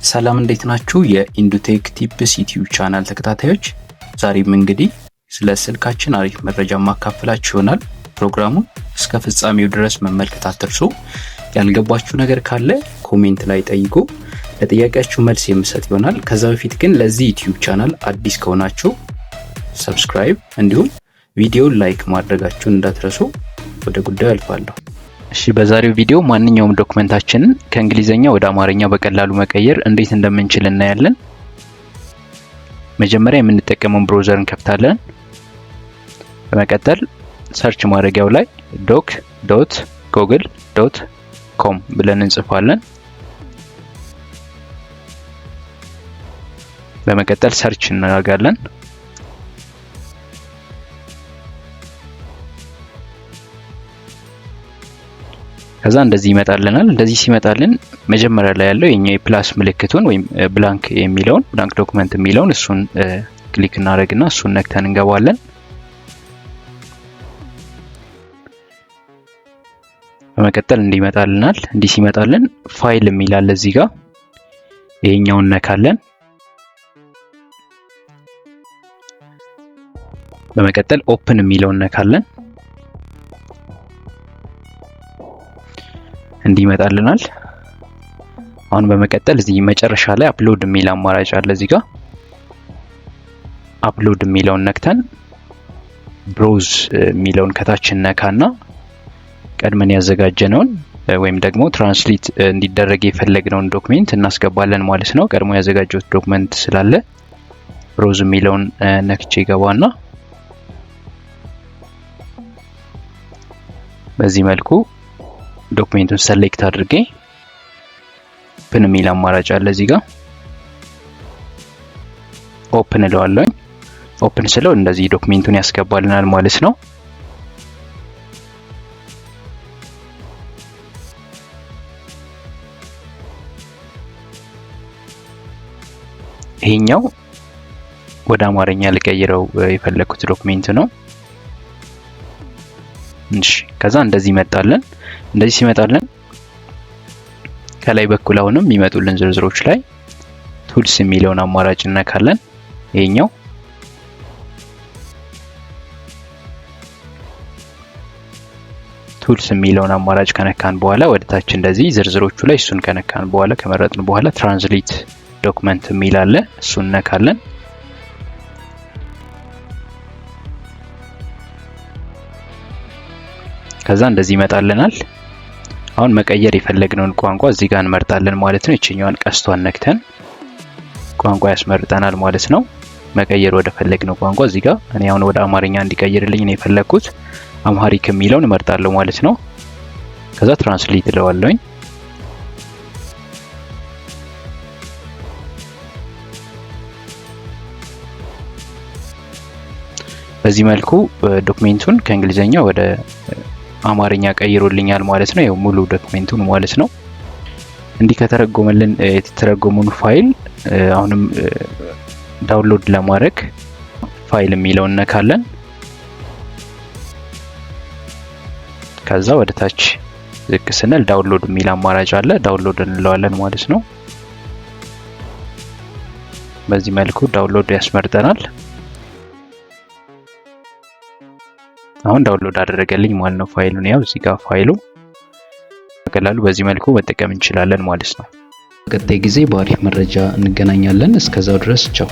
ሰላም እንዴት ናችሁ? የኢንዱቴክ ቲፕስ ዩቲዩብ ቻናል ተከታታዮች፣ ዛሬም እንግዲህ ስለ ስልካችን አሪፍ መረጃ ማካፈላችሁ ይሆናል። ፕሮግራሙን እስከ ፍጻሜው ድረስ መመልከት አትርሱ። ያልገባችሁ ነገር ካለ ኮሜንት ላይ ጠይቁ፣ ለጥያቄያችሁ መልስ የምሰጥ ይሆናል። ከዛ በፊት ግን ለዚህ ዩቲዩብ ቻናል አዲስ ከሆናችሁ ሰብስክራይብ እንዲሁም ቪዲዮን ላይክ ማድረጋችሁን እንዳትረሱ። ወደ ጉዳዩ አልፋለሁ። እሺ፣ በዛሬው ቪዲዮ ማንኛውም ዶክመንታችንን ከእንግሊዘኛ ወደ አማርኛ በቀላሉ መቀየር እንዴት እንደምንችል እናያለን። መጀመሪያ የምንጠቀመውን ብራውዘር እንከፍታለን። በመቀጠል ሰርች ማድረጊያው ላይ doc.google.com ብለን እንጽፋለን። በመቀጠል ሰርች እናደርጋለን። ከዛ እንደዚህ ይመጣልናል። እንደዚህ ሲመጣልን መጀመሪያ ላይ ያለው የኛ የፕላስ ምልክቱን ወይም ብላንክ ዶክመንት የሚለውን እሱን ክሊክ እናደርግና እሱን ነክተን እንገባለን። በመቀጠል እንዲመጣልናል። እንዲህ ሲመጣልን ፋይል የሚላል እዚህ ጋር ይሄኛውን ነካለን። በመቀጠል ኦፕን የሚለውን ነካለን። እንዲመጣልናል። አሁን በመቀጠል እዚህ መጨረሻ ላይ አፕሎድ የሚል አማራጭ አለ። እዚህ ጋር አፕሎድ የሚለውን ነክተን ብሮዝ የሚለውን ከታች ነካና ቀድመን ያዘጋጀነውን ወይም ደግሞ ትራንስሌት እንዲደረግ የፈለግነውን ዶክመንት እናስገባለን ማለት ነው። ቀድሞ ያዘጋጀሁት ዶክመንት ስላለ ብሮዝ የሚለውን ነክቼ ገባና በዚህ መልኩ ዶክመንቱን ሰሌክት አድርጌ ኦፕን የሚል አማራጭ አለ። እዚህ ጋር ኦፕን እለዋለሁ። ኦፕን ስለው እንደዚህ ዶክመንቱን ያስገባልናል ማለት ነው። ይሄኛው ወደ አማርኛ ልቀይረው የፈለኩት ዶክመንት ነው። እሺ፣ ከዛ እንደዚህ ይመጣልን። እንደዚህ ሲመጣልን ከላይ በኩል አሁንም የሚመጡልን ዝርዝሮች ላይ ቱልስ የሚለውን አማራጭ እናካለን። ይሄኛው ቱልስ የሚለውን አማራጭ ከነካን በኋላ ወደ ታች እንደዚህ ዝርዝሮቹ ላይ እሱን ከነካን በኋላ ከመረጥን በኋላ ትራንስሌት ዶክመንት የሚል አለ። እሱን ነካለን። ከዛ እንደዚህ ይመጣልናል። አሁን መቀየር የፈለግነውን ቋንቋ እዚህ ጋር እንመርጣለን ማለት ነው። እቺኛዋን ቀስቷን ነክተን ቋንቋ ያስመርጠናል ማለት ነው። መቀየር ወደ ፈለግነው ቋንቋ እዚህ ጋር እኔ አሁን ወደ አማርኛ እንዲቀይርልኝ ነው የፈለኩት። አምሃሪክ የሚለውን እመርጣለሁ ማለት ነው። ከዛ ትራንስሌት እለዋለሁኝ። በዚህ መልኩ ዶክመንቱን ከእንግሊዘኛ ወደ አማርኛ ቀይሮልኛል ማለት ነው። ያው ሙሉ ዶክመንቱን ማለት ነው። እንዲህ ከተረጎመልን የተተረጎመውን ፋይል አሁንም ዳውንሎድ ለማድረግ ፋይል የሚለውን ነካለን። ከዛ ወደ ታች ዝቅ ስንል ዳውንሎድ የሚል አማራጭ አለ። ዳውንሎድ እንለዋለን ማለት ነው። በዚህ መልኩ ዳውንሎድ ያስመርጠናል። አሁን ዳውንሎድ አደረገልኝ ማለት ነው ፋይሉን። ያው እዚህ ጋር ፋይሉ በቀላሉ በዚህ መልኩ መጠቀም እንችላለን ማለት ነው። በቀጣይ ጊዜ በአሪፍ መረጃ እንገናኛለን። እስከዛው ድረስ ቻው።